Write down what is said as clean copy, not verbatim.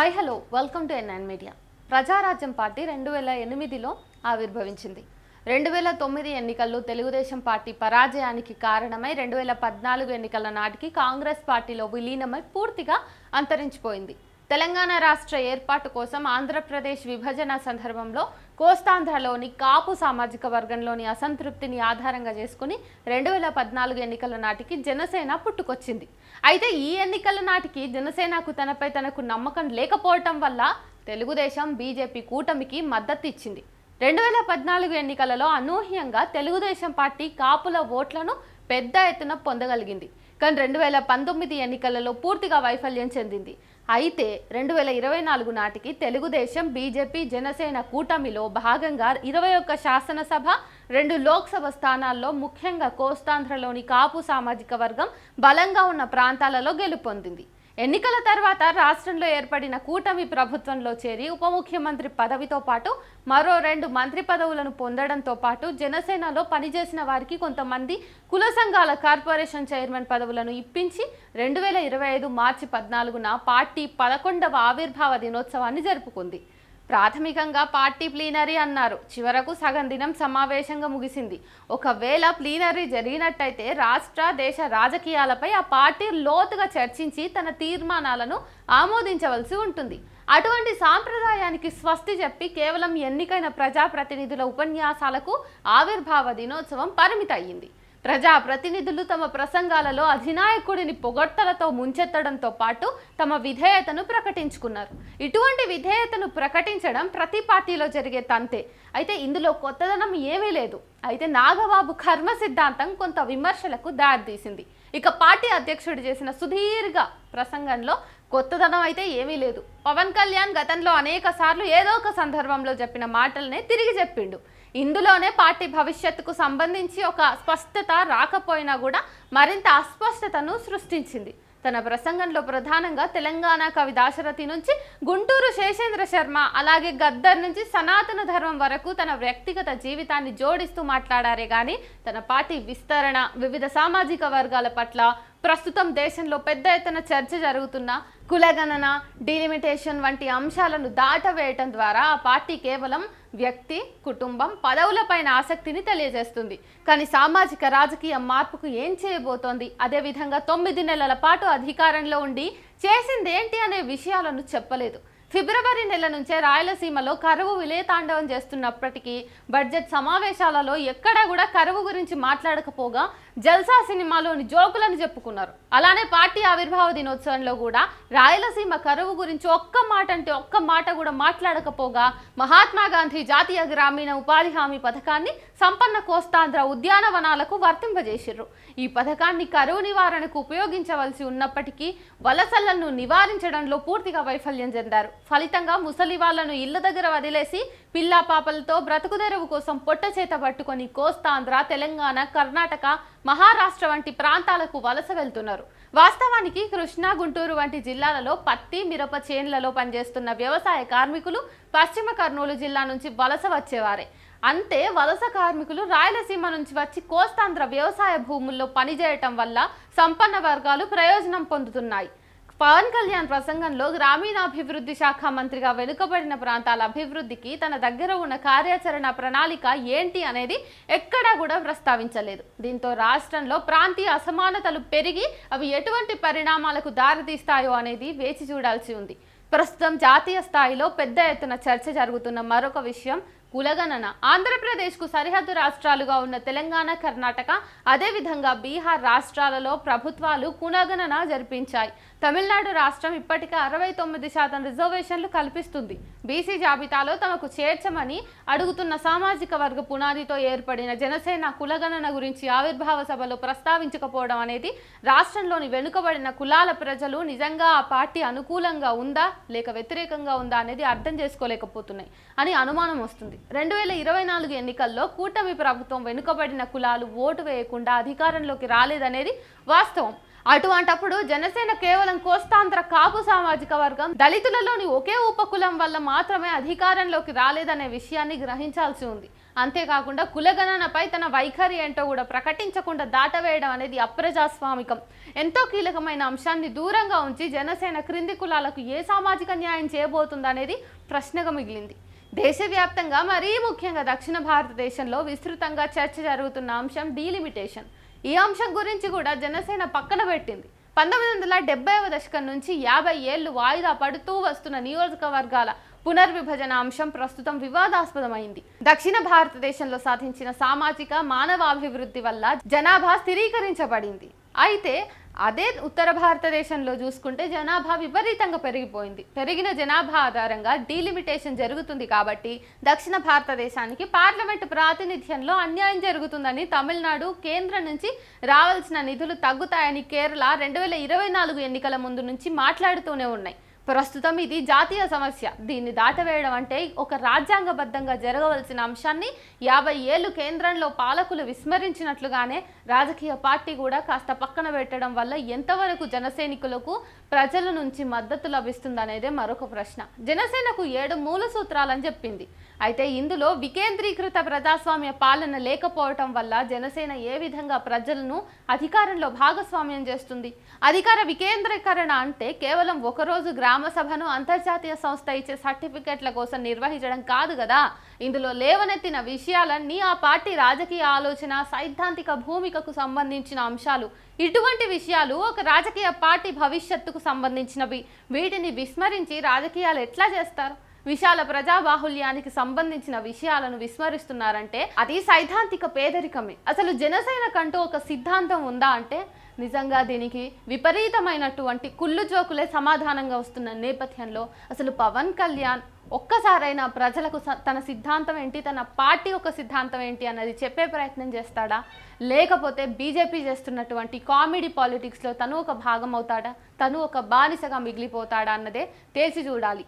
Hi hello welcome to NIN media. Prajarajyam party 2008లో ఆవిర్భవించింది. 2009 ఎన్నికల్లో తెలుగుదేశం పార్టీ పరాజయానికి కారణమై 2014 ఎన్నికల నాటికి కాంగ్రెస్ పార్టీలో విలీనమై పూర్తిగా అంతరించిపోయింది. తెలంగాణ రాష్ట్ర ఏర్పాటు కోసం ఆంధ్రప్రదేశ్ విభజన సందర్భంలో కోస్తాంధ్రలోని కాపు సామాజిక వర్గంలోని అసంతృప్తిని ఆధారంగా చేసుకుని 2014 ఎన్నికల నాటికి జనసేన పుట్టుకొచ్చింది. అయితే ఈ ఎన్నికల నాటికి జనసేనకు తనకు నమ్మకం లేకపోవటం వల్ల తెలుగుదేశం బీజేపీ కూటమికి మద్దతు ఇచ్చింది. 2014 ఎన్నికలలో అనూహ్యంగా తెలుగుదేశం పార్టీ కాపుల ఓట్లను పెద్ద ఎత్తున పొందగలిగింది. కానీ 2019 ఎన్నికలలో పూర్తిగా వైఫల్యం చెందింది. అయితే 2024 నాటికి తెలుగుదేశం బీజేపీ జనసేన కూటమిలో భాగంగా 21 శాసనసభ 2 లోక్సభ స్థానాల్లో ముఖ్యంగా కోస్తాంధ్రలోని కాపు సామాజిక వర్గం బలంగా ఉన్న ప్రాంతాలలో గెలుపొందింది. ఎన్నికల తర్వాత రాష్ట్రంలో ఏర్పడిన కూటమి ప్రభుత్వంలో చేరి ఉప ముఖ్యమంత్రి పదవితో పాటు మరో 2 మంత్రి పదవులను పొందడంతో పాటు జనసేనలో పనిచేసిన వారికి కొంతమంది కుల సంఘాల కార్పొరేషన్ చైర్మన్ పదవులను ఇప్పించి 2025 మార్చి 14న పార్టీ 11వ ఆవిర్భావ దినోత్సవాన్ని జరుపుకుంది. ప్రాథమికంగా పార్టీ ప్లీనరీ అన్నారు. చివరకు సగం దినం సమావేశంగా ముగిసింది. ఒకవేళ ప్లీనరీ జరిగినట్టయితే రాష్ట్ర దేశ రాజకీయాలపై ఆ పార్టీ లోతుగా చర్చించి తన తీర్మానాలను ఆమోదించవలసి ఉంటుంది. అటువంటి సాంప్రదాయానికి స్వస్తి చెప్పి కేవలం ఎన్నికైన ప్రజాప్రతినిధుల ఉపన్యాసాలకు ఆవిర్భావ దినోత్సవం పరిమితి అయ్యింది. ప్రజాప్రతినిధులు తమ ప్రసంగాలలో అధినాయకుడిని పొగడ్తలతో ముంచెత్తడంతో పాటు తమ విధేయతను ప్రకటించుకున్నారు. ఇటువంటి విధేయతను ప్రకటించడం ప్రతి పార్టీలో జరిగే తంతే. అయితే ఇందులో కొత్తదనం ఏమీ లేదు. అయితే నాగబాబు కర్మ సిద్ధాంతం కొంత విమర్శలకు దారితీసింది. ఇక పార్టీ అధ్యక్షుడు చేసిన సుదీర్ఘ ప్రసంగంలో కొత్తదనం అయితే ఏమీ లేదు. పవన్ కళ్యాణ్ గతంలో అనేక సార్లు ఏదో ఒక సందర్భంలో చెప్పిన మాటలనే తిరిగి చెప్పిండు. ఇందులోనే పార్టీ భవిష్యత్తుకు సంబంధించి ఒక స్పష్టత రాకపోయినా కూడా మరింత అస్పష్టతను సృష్టించింది. తన ప్రసంగంలో ప్రధానంగా తెలంగాణ కవి దాశరథి నుంచి గుంటూరు శేషేంద్ర శర్మ, అలాగే గద్దర్ నుంచి సనాతన ధర్మం వరకు తన వ్యక్తిగత జీవితాన్ని జోడిస్తూ మాట్లాడారే కానీ తన పార్టీ విస్తరణ, వివిధ సామాజిక వర్గాల పట్ల, ప్రస్తుతం దేశంలో పెద్ద ఎత్తున చర్చ జరుగుతున్న కులగణన, డిలిమిటేషన్ వంటి అంశాలను దాటవేయటం ద్వారా ఆ పార్టీ కేవలం వ్యక్తి, కుటుంబం, పదవులపైన ఆసక్తిని తెలియజేస్తుంది. కానీ సామాజిక రాజకీయ మార్పుకు ఏం చేయబోతోంది, అదేవిధంగా 9 నెలల పాటు అధికారంలో ఉండి చేసిందేంటి అనే విషయాలను చెప్పలేదు. ఫిబ్రవరి నెల నుంచే రాయలసీమలో కరువు విలయతాండవం చేస్తున్నప్పటికీ బడ్జెట్ సమావేశాలలో ఎక్కడా కూడా కరువు గురించి మాట్లాడకపోగా జల్సా సినిమాలోని జోకులను చెప్పుకున్నారు. అలానే పార్టీ ఆవిర్భావ దినోత్సవంలో కూడా రాయలసీమ కరువు గురించి ఒక్క మాట కూడా మాట్లాడకపోగా మహాత్మా గాంధీ జాతీయ గ్రామీణ ఉపాధి హామీ పథకాన్ని సంపన్న కోస్తాంధ్ర ఉద్యానవనాలకు వర్తింపజేసిర్రు. ఈ పథకాన్ని కరువు నివారణకు ఉపయోగించవలసి ఉన్నప్పటికీ వలసలను నివారించడంలో పూర్తిగా వైఫల్యం చెందారు. ఫలితంగా ముసలి వాళ్లను ఇళ్ల దగ్గర వదిలేసి పిల్లా పాపలతో బ్రతుకుదెరువు కోసం పొట్ట చేత పట్టుకొని కోస్తాంధ్ర, తెలంగాణ, కర్ణాటక, మహారాష్ట్ర వంటి ప్రాంతాలకు వలస వెళ్తున్నారు. వాస్తవానికి కృష్ణా, గుంటూరు వంటి జిల్లాలలో పత్తి, మిరప చేన్లలో పనిచేస్తున్న వ్యవసాయ కార్మికులు పశ్చిమ కర్నూలు జిల్లా నుంచి వలస వచ్చేవారే. అంతే వలస కార్మికులు రాయలసీమ నుంచి వచ్చి కోస్తాంధ్ర వ్యవసాయ భూముల్లో పనిచేయటం వల్ల సంపన్న వర్గాలు ప్రయోజనం పొందుతున్నాయి. పవన్ కళ్యాణ్ ప్రసంగంలో గ్రామీణాభివృద్ధి శాఖ మంత్రిగా వెనుకబడిన ప్రాంతాల అభివృద్ధికి తన దగ్గర ఉన్న కార్యాచరణ ప్రణాళిక ఏంటి అనేది ఎక్కడా కూడా ప్రస్తావించలేదు. దీంతో రాష్ట్రంలో ప్రాంతీయ అసమానతలు పెరిగి అవి ఎటువంటి పరిణామాలకు దారితీస్తాయో అనేది వేచి చూడాల్సి ఉంది. ప్రస్తుతం జాతీయ స్థాయిలో పెద్ద ఎత్తున చర్చ జరుగుతున్న మరొక విషయం కులగణన. ఆంధ్రప్రదేశ్కు సరిహద్దు రాష్ట్రాలుగా ఉన్న తెలంగాణ, కర్ణాటక, అదేవిధంగా బీహార్ రాష్ట్రాలలో ప్రభుత్వాలు కులగణన జరిపించాయి. తమిళనాడు రాష్ట్రం ఇప్పటికే 69% రిజర్వేషన్లు కల్పిస్తుంది. బీసీ జాబితాలో తమకు చేర్చమని అడుగుతున్న సామాజిక వర్గ పునాదితో ఏర్పడిన జనసేన కులగణన గురించి ఆవిర్భావ సభలో ప్రస్తావించకపోవడం అనేది రాష్ట్రంలోని వెనుకబడిన కులాల ప్రజలు నిజంగా ఆ పార్టీ అనుకూలంగా ఉందా లేక వ్యతిరేకంగా ఉందా అనేది అర్థం చేసుకోలేకపోతున్నాయి అని అనుమానం వస్తుంది. 2024 ఎన్నికల్లో కూటమి ప్రభుత్వం వెనుకబడిన కులాలు ఓటు వేయకుండా అధికారంలోకి రాలేదనేది వాస్తవం. అటువంటప్పుడు జనసేన కేవలం కోస్తాంధ్ర కాపు సామాజిక వర్గం, దళితులలోని ఒకే ఉపకులం వల్ల మాత్రమే అధికారంలోకి రాలేదనే విషయాన్ని గ్రహించాల్సి ఉంది. అంతేకాకుండా కులగణనపై తన వైఖరి ఏంటో కూడా ప్రకటించకుండా దాటవేయడం అనేది అప్రజాస్వామికం. ఎంతో కీలకమైన అంశాన్ని దూరంగా ఉంచి జనసేన క్రింది కులాలకు ఏ సామాజిక న్యాయం చేయబోతుందనేది ప్రశ్నగా మిగిలింది. దేశవ్యాప్తంగా మరీ ముఖ్యంగా దక్షిణ భారతదేశంలో విస్తృతంగా చర్చ జరుగుతున్న అంశం డీలిమిటేషన్. ఈ అంశం గురించి కూడా జనసేన పక్కన పెట్టింది. 1970వ దశకం నుంచి 50 ఏళ్లు వాయిదా పడుతూ వస్తున్న నియోజకవర్గాల పునర్విభజన అంశం ప్రస్తుతం వివాదాస్పదమైంది. దక్షిణ భారతదేశంలో సాధించిన సామాజిక మానవాభివృద్ధి వల్ల జనాభా స్థిరీకరించబడింది. అయితే అదే ఉత్తర భారతదేశంలో చూసుకుంటే జనాభా విపరీతంగా పెరిగిపోయింది. పెరిగిన జనాభా ఆధారంగా డీలిమిటేషన్ జరుగుతుంది కాబట్టి దక్షిణ భారతదేశానికి పార్లమెంటు ప్రాతినిధ్యంలో అన్యాయం జరుగుతుందని తమిళనాడు కేంద్రం నుంచి రావాల్సిన నిధులు తగ్గుతాయని కేరళ 2024 ఎన్నికల ముందు నుంచి మాట్లాడుతూనే ఉన్నాయి. ప్రస్తుతం ఇది జాతీయ సమస్య. దీన్ని దాటవేయడం అంటే ఒక రాజ్యాంగబద్ధంగా జరగవలసిన అంశాన్ని 50 ఏళ్లు కేంద్రంలో పాలకులు విస్మరించినట్లుగానే రాజకీయ పార్టీ కూడా కాస్త పక్కన పెట్టడం వల్ల ఎంతవరకు జనసైనికులకు ప్రజల నుంచి మద్దతు లభిస్తుందనేదే మరొక ప్రశ్న. జనసేనకు 7 మూల సూత్రాలని చెప్పింది. అయితే ఇందులో వికేంద్రీకృత ప్రజాస్వామ్య పాలన లేకపోవటం వల్ల జనసేన ఏ విధంగా ప్రజలను అధికారంలో భాగస్వామ్యం చేస్తుంది? అధికార వికేంద్రీకరణ అంటే కేవలం ఒకరోజు గ్రామ సభను అంతర్జాతీయ సంస్థ ఇచ్చే సర్టిఫికెట్ల కోసం నిర్వహించడం కాదు కదా. ఇందులో లేవనెత్తిన విషయాలన్నీ ఆ పార్టీ రాజకీయ ఆలోచన, సైద్ధాంతిక భూమికకు సంబంధించిన అంశాలు. ఇటువంటి విషయాలు ఒక రాజకీయ పార్టీ భవిష్యత్తుకు సంబంధించినవి. వీటిని విస్మరించి రాజకీయాలు ఎట్లా చేస్తారు? విశాల ప్రజాబాహుల్యానికి సంబంధించిన విషయాలను విస్మరిస్తున్నారంటే అది సైద్ధాంతిక పేదరికమే. అసలు జనసేనకంటూ ఒక సిద్ధాంతం ఉందా అంటే నిజంగా దీనికి విపరీతమైనటువంటి కుళ్ళు జోకులే సమాధానంగా వస్తున్న నేపథ్యంలో అసలు పవన్ కళ్యాణ్ ఒక్కసారైనా ప్రజలకు తన సిద్ధాంతం ఏంటి, తన పార్టీ యొక్క సిద్ధాంతం ఏంటి అన్నది చెప్పే ప్రయత్నం చేస్తాడా? లేకపోతే బీజేపీ చేస్తున్నటువంటి కామెడీ పాలిటిక్స్లో తను ఒక భాగం అవుతాడా? తను ఒక బానిసగా మిగిలిపోతాడా అన్నదే తేల్చి చూడాలి.